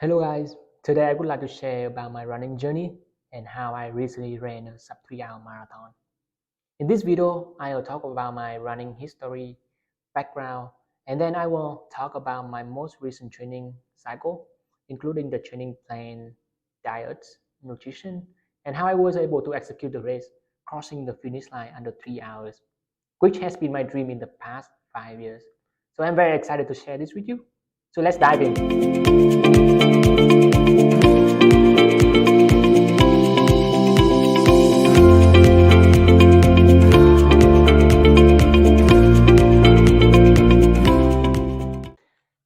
Hello guys, today I would like to share about my running journey and how I recently ran a sub 3 hour marathon. In this video, I will talk about my running history, background, and then I will talk about my most recent training cycle, including the training plan, diet, nutrition, and how I was able to execute the race, crossing the finish line under 3 hours, which has been my dream in the past 5 years. So I'm very excited to share this with you. So let's dive in.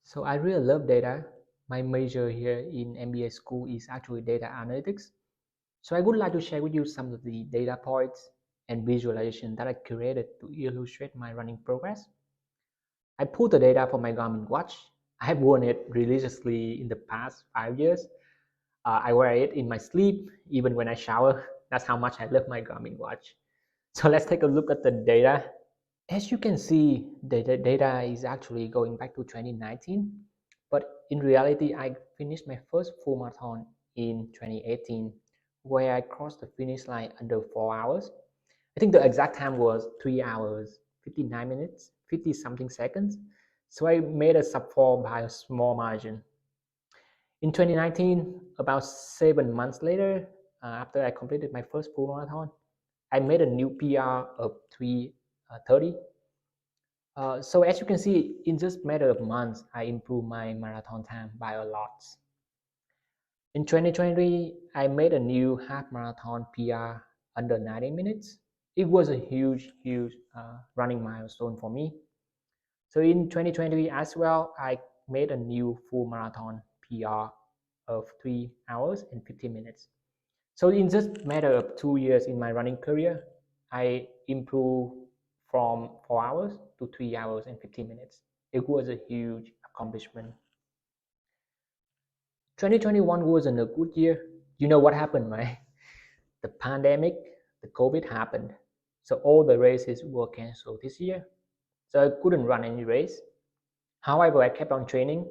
So I really love data. My major here in MBA school is actually data analytics. So I would like to share with you some of the data points and visualization that I created to illustrate my running progress. I pulled the data from my Garmin watch. I have worn it religiously in the past 5 years. I wear it in my sleep, even when I shower. That's how much I love my Garmin watch. So let's take a look at the data. As you can see, the data is actually going back to 2019, but in reality, I finished my first full marathon in 2018, where I crossed the finish line under 4 hours. I think the exact time was 3 hours, 59 minutes, 50 something seconds. So I made a sub 4 by a small margin. In 2019, about 7 months later, after I completed my first full marathon, I made a new PR of 3:30. So as you can see, in just matter of months, I improved my marathon time by a lot. In 2023, I made a new half marathon PR under 90 minutes. It was a huge running milestone for me. So in 2023 as well, I made a new full marathon PR of 3 hours and 15 minutes. So in just matter of 2 years in my running career, I improved from 4 hours to 3 hours and 15 minutes. It was a huge accomplishment. 2021 wasn't a good year. You know what happened, right? The pandemic, the COVID happened. So all the races were canceled this year. So I couldn't run any race. However, I kept on training.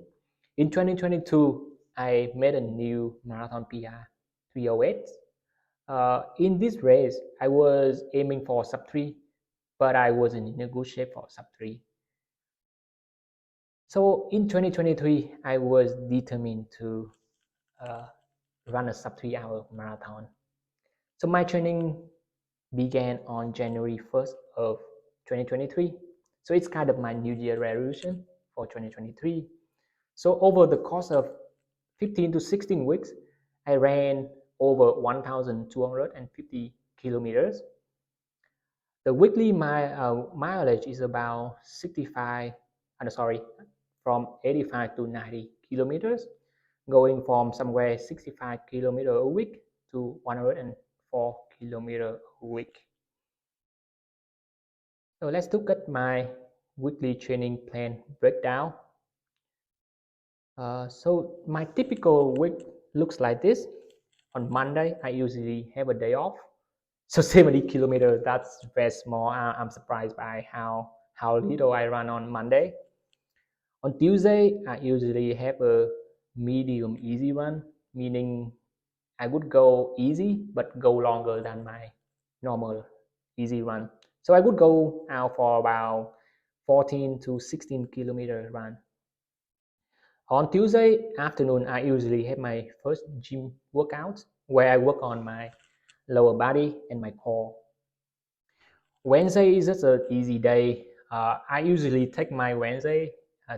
In 2022, I made a new marathon PR, 308. In this race, I was aiming for sub 3, but I wasn't in a good shape for sub 3. So in 2023, I was determined to uh, run a sub 3 hour marathon. So my training began on January 1st of 2023. So it's kind of my New Year resolution for 2023. So over the course of 15 to 16 weeks, I ran over 1,250 kilometers. The weekly mileage is about 65, from 85 to 90 kilometers, going from somewhere 65 kilometers a week to 104 kilometers a week. So let's look at my weekly training plan breakdown. So my typical week looks like this. On Monday, I usually have a day off. So 70 kilometers, that's very small. I'm surprised by how little I run on Monday. On Tuesday, I usually have a medium easy run, meaning I would go easy but go longer than my normal easy run. So I would go out for about 14 to 16 kilometer run. On Tuesday afternoon, I usually have my first gym workout where I work on my lower body and my core. Wednesday is just an easy day. I usually take my Wednesday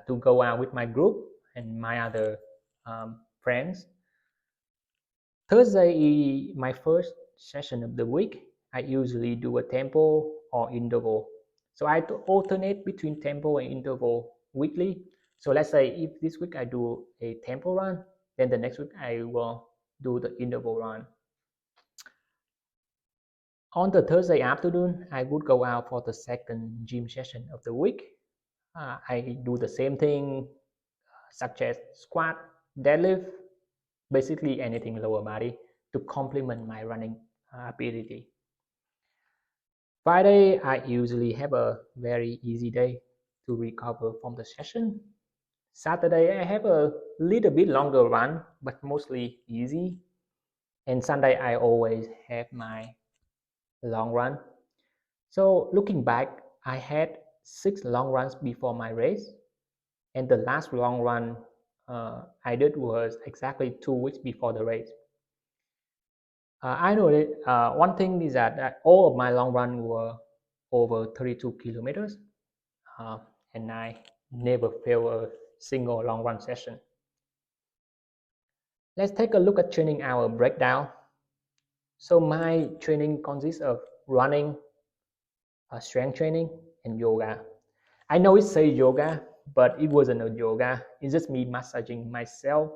to go out with my group and my other friends. Thursday is my first session of the week. I usually do a tempo or interval. So I alternate between tempo and interval weekly. So let's say if this week I do a tempo run, then the next week I will do the interval run. On the Thursday afternoon, I would go out for the second gym session of the week. I do the same thing, such as squat, deadlift, basically anything lower body to complement my running ability. Friday, I usually have a very easy day to recover from the session. Saturday, I have a little bit longer run, but mostly easy. And Sunday, I always have my long run. So looking back, I had 6 long runs before my race, and the last long run I did was exactly 2 weeks before the race. I know that one thing is that all of my long run were over 32 kilometers, uh, and I never failed a single long run session. Let's take a look at training hour breakdown. So my training consists of running, strength training, and yoga. I know it says yoga, but it wasn't a yoga. It's just me massaging myself,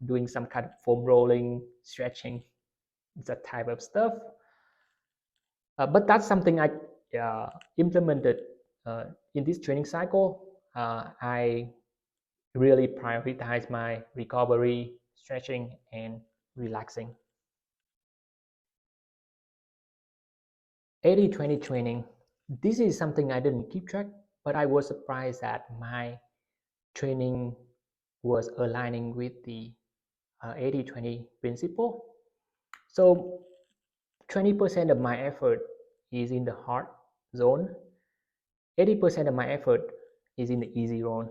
doing some kind of foam rolling, stretching, that type of stuff. But that's something I implemented in this training cycle. I really prioritize my recovery, stretching, and relaxing. 80-20 training. This is something I didn't keep track, but I was surprised that my training was aligning with the 80-20 principle. So 20% of my effort is in the hard zone, 80% of my effort is in the easy zone.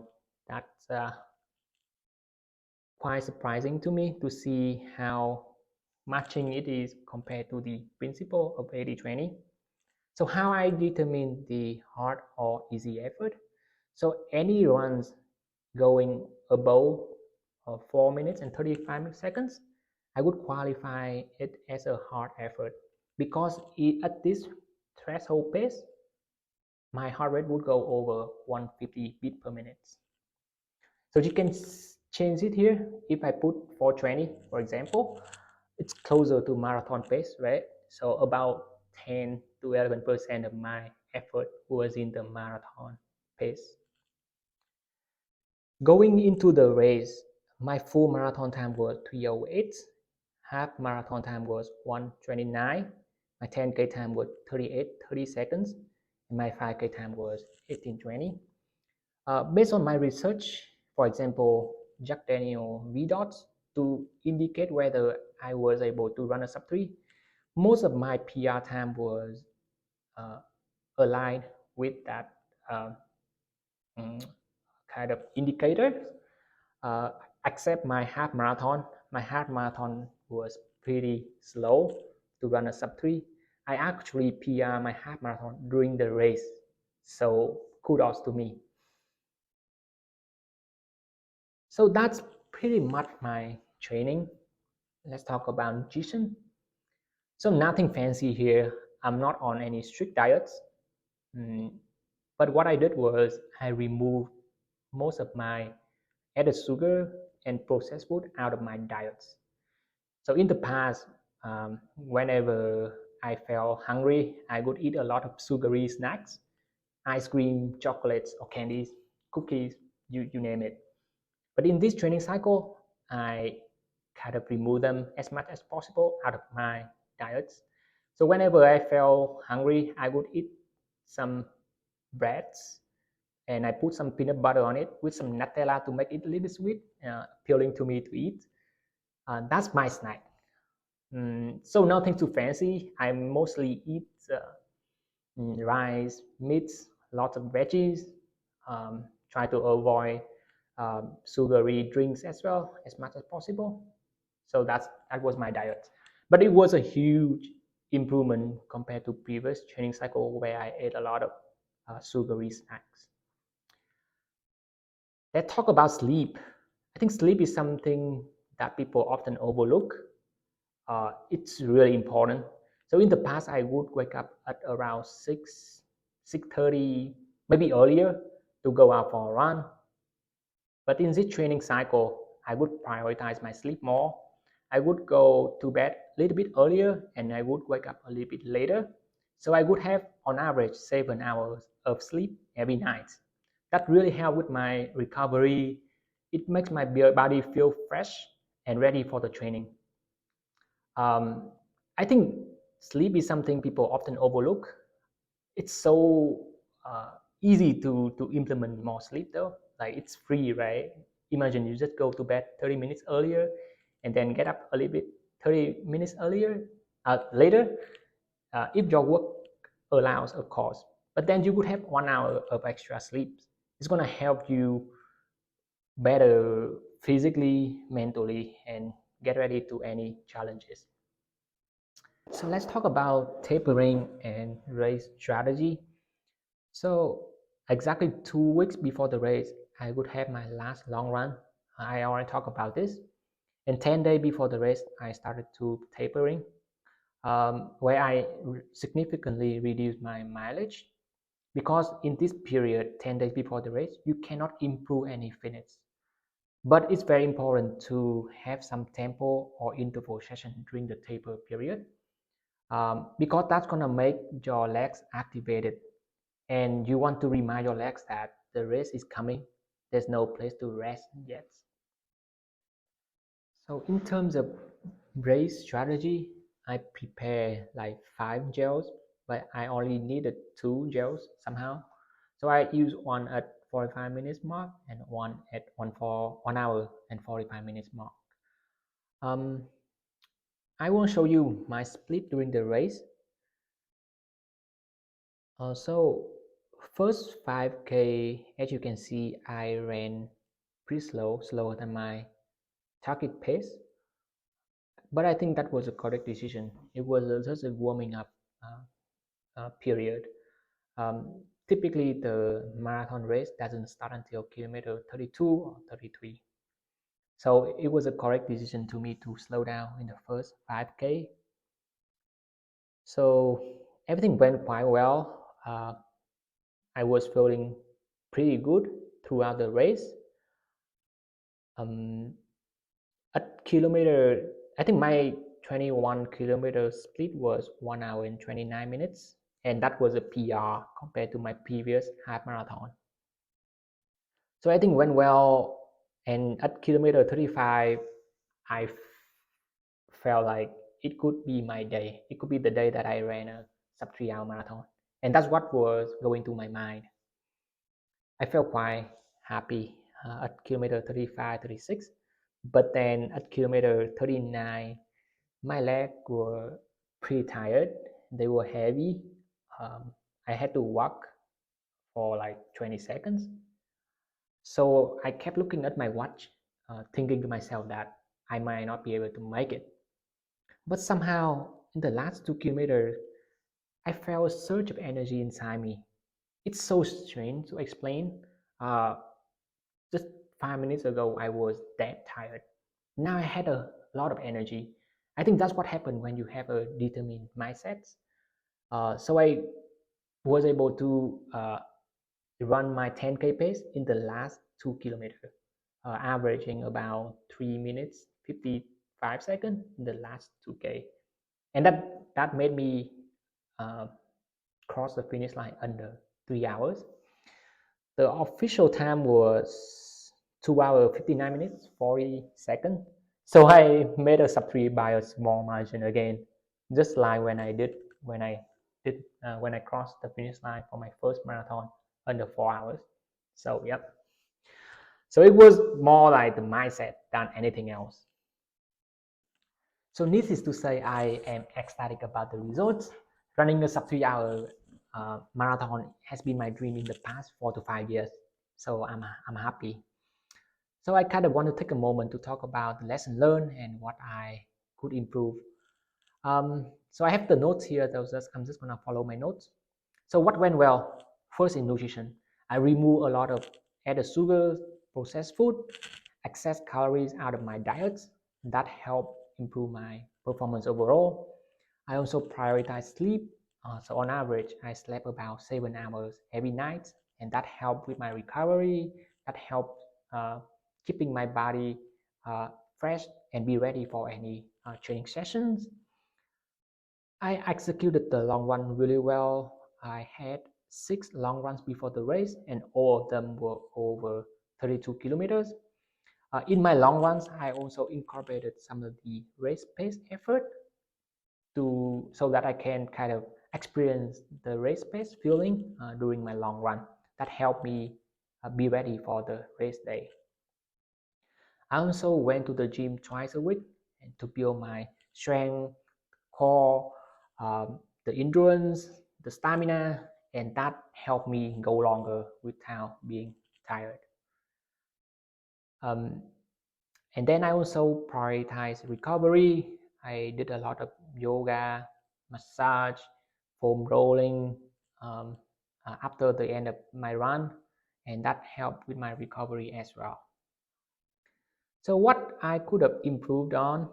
That's quite surprising to me to see how matching it is compared to the principle of 80-20. So how I determine the hard or easy effort? So any runs going above 4 minutes and 35 seconds, I would qualify it as a hard effort because at this threshold pace, my heart rate would go over 150 beat per minute. So you can change it here. If I put 420, for example, it's closer to marathon pace, right? So about 10 to 11% of my effort was in the marathon pace. Going into the race, my full marathon time was 3:08, half marathon time was 1:29, my 10K time was 38:30 seconds, and my 5K time was 18:20. Based on my research, for example, Jack Daniel VDOTs, to indicate whether I was able to run a sub-3, most of my PR time was uh, aligned with that uh, kind of indicator. Uh, except my half marathon. My half marathon was pretty slow to run a sub-3. I actually PR my half marathon during the race. So kudos to me. So that's pretty much my training. Let's talk about nutrition. So nothing fancy here. I'm not on any strict diets. But what I did was I removed most of my added sugar and processed food out of my diets. So in the past, whenever I felt hungry, I would eat a lot of sugary snacks, ice cream, chocolates, or candies, cookies, you name it. But in this training cycle, I kind of remove them as much as possible out of my diets. So whenever I felt hungry, I would eat some breads and I put some peanut butter on it with some Nutella to make it a little bit sweet, appealing to me to eat. That's my snack. So nothing too fancy. I mostly eat rice, meats, lots of veggies. Try to avoid sugary drinks as well as much as possible. So that was my diet, but it was a huge improvement compared to previous training cycle where I ate a lot of sugary snacks. Let's talk about sleep. I think sleep is something that people often overlook. It's really important. So in the past, I would wake up at around 6:30, maybe earlier to go out for a run. But in this training cycle, I would prioritize my sleep more. I would go to bed a little bit earlier and I would wake up a little bit later. So I would have on average 7 hours of sleep every night. That really helped with my recovery. It makes my body feel fresh and ready for the training. Um, I think sleep is something people often overlook. It's so easy to implement more sleep though. Like it's free, right? Imagine you just go to bed 30 minutes earlier and then get up a little bit 30 minutes later, if your work allows, of course. But then you would have 1 hour of extra sleep. It's going to help you better physically, mentally, and get ready to any challenges. So let's talk about tapering and race strategy. So exactly 2 weeks before the race, I would have my last long run. I already talked about this. And 10 days before the race, I started to tapering, where I significantly reduced my mileage. Because in this period, 10 days before the race, you cannot improve any fitness. But it's very important to have some tempo or interval session during the taper period, because that's going to make your legs activated, and you want to remind your legs that the race is coming. There's no place to rest yet. So in terms of race strategy, I prepare like 5 gels, but I only needed 2 gels somehow. So I use one at 45 minutes mark and one at 1 hour and 45 minutes mark. Um, I will show you my split during the race. So first 5K, as you can see, I ran pretty slower than my target pace. But I think that was a correct decision. It was just a warming up period. Typically, the marathon race doesn't start until kilometer 32 or 33. So it was a correct decision to me to slow down in the first 5K. So everything went quite well. I was feeling pretty good throughout the race. At kilometer, I think my 21 kilometer split was 1 hour and 29 minutes, and that was a PR compared to my previous half marathon. So I think went well, and at kilometer 35, I felt like it could be my day. It could be the day that I ran a sub-3 hour marathon, and that's what was going through my mind. I felt quite happy at kilometer 35, 36, but then at kilometer 39, my legs were pretty tired. They were heavy. I had to walk for like 20 seconds. So I kept looking at my watch, thinking to myself that I might not be able to make it. But somehow, in the last 2 kilometers, I felt a surge of energy inside me. It's so strange to explain. Uh, just 5 minutes ago, I was dead tired. Now I had a lot of energy. I think that's what happened when you have a determined mindset. So I was able to run my 10K pace in the last 2 kilometers, averaging about 3 minutes 55 seconds in the last 2K, and that made me uh, cross the finish line under 3 hours. The official time was 2 hours 59 minutes 40 seconds. So I made a sub-3 by a small margin again, just like when I crossed the finish line for my first marathon under 4 hours. So yep. So it was more like the mindset than anything else. So needless to say, I am ecstatic about the results. Running a sub-3 hour marathon has been my dream in the past 4 to 5 years. So I'm happy. So I kind of want to take a moment to talk about the lesson learned and what I could improve. So I have the notes here. I'm just gonna follow my notes. So what went well? First, in nutrition, I remove a lot of added sugar, processed food, excess calories out of my diets. That helped improve my performance overall. I also prioritize sleep. So on average, I slept about 7 hours every night, and that helped with my recovery. That helped keeping my body uh, fresh and be ready for any training sessions. I executed the long run really well. I had 6 long runs before the race, and all of them were over 32 kilometers. In my long runs, I also incorporated some of the race pace effort so that I can kind of experience the race pace feeling during my long run. That helped me be ready for the race day. I also went to the gym twice a week and to build my strength, core, the endurance, the stamina, and that helped me go longer without being tired. Um, and then I also prioritize recovery. I did a lot of yoga, massage, foam rolling um, after the end of my run, and that helped with my recovery as well. So what I could have improved on,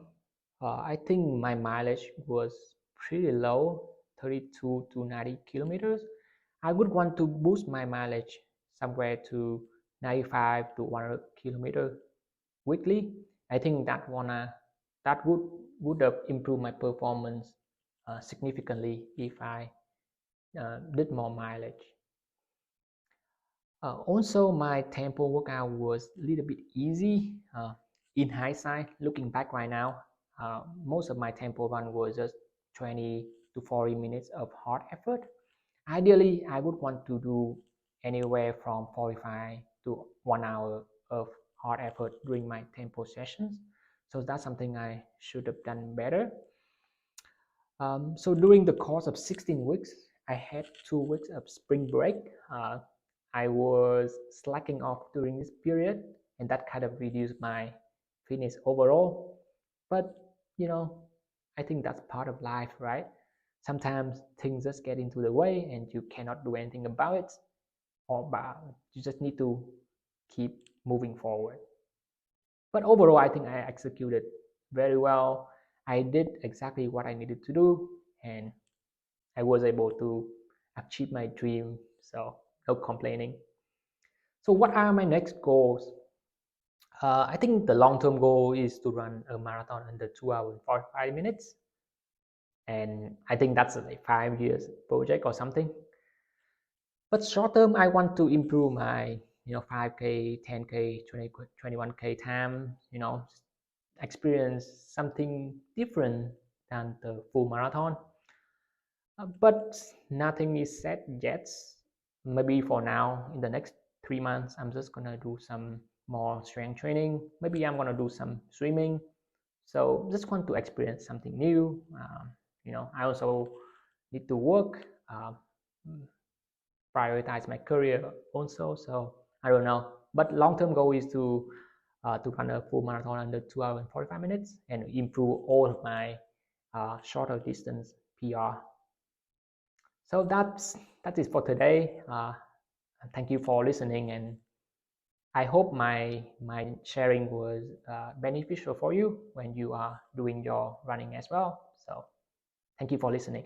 I think my mileage was pretty low, 32 to 90 kilometers. I would want to boost my mileage somewhere to 95 to 100 kilometers weekly. I think that would have improved my performance significantly if I did more mileage. Also, my tempo workout was a little bit easy. In hindsight, looking back right now, most of my tempo run was just 20 to 40 minutes of hard effort. Ideally, I would want to do anywhere from 45 to 1 hour of hard effort during my tempo sessions. So that's something I should have done better. So during the course of 16 weeks, I had 2 weeks of spring break. I was slacking off during this period, and that kind of reduced my fitness overall. But you know, I think that's part of life, right? Sometimes things just get into the way, and you cannot do anything about it, or you just need to keep moving forward. But overall, I think I executed very well. I did exactly what I needed to do, and I was able to achieve my dream. So no complaining. So what are my next goals? I think the long-term goal is to run a marathon under 2 hours and 45 minutes, and I think that's like 5 years project or something. But short term, I want to improve my 5K, 10K, 20, 21K time. Experience something different than the full marathon. But nothing is set yet. Maybe for now, in the next 3 months, I'm just gonna do some more strength training. Maybe I'm gonna do some swimming. So just want to experience something new. I also need to work, prioritize my career also. So I don't know. But long-term goal is to run a full marathon under 2 hours and 45 minutes and improve all of my shorter distance PR. So that is for today. Thank you for listening, and I hope my sharing was beneficial for you when you are doing your running as well. So thank you for listening.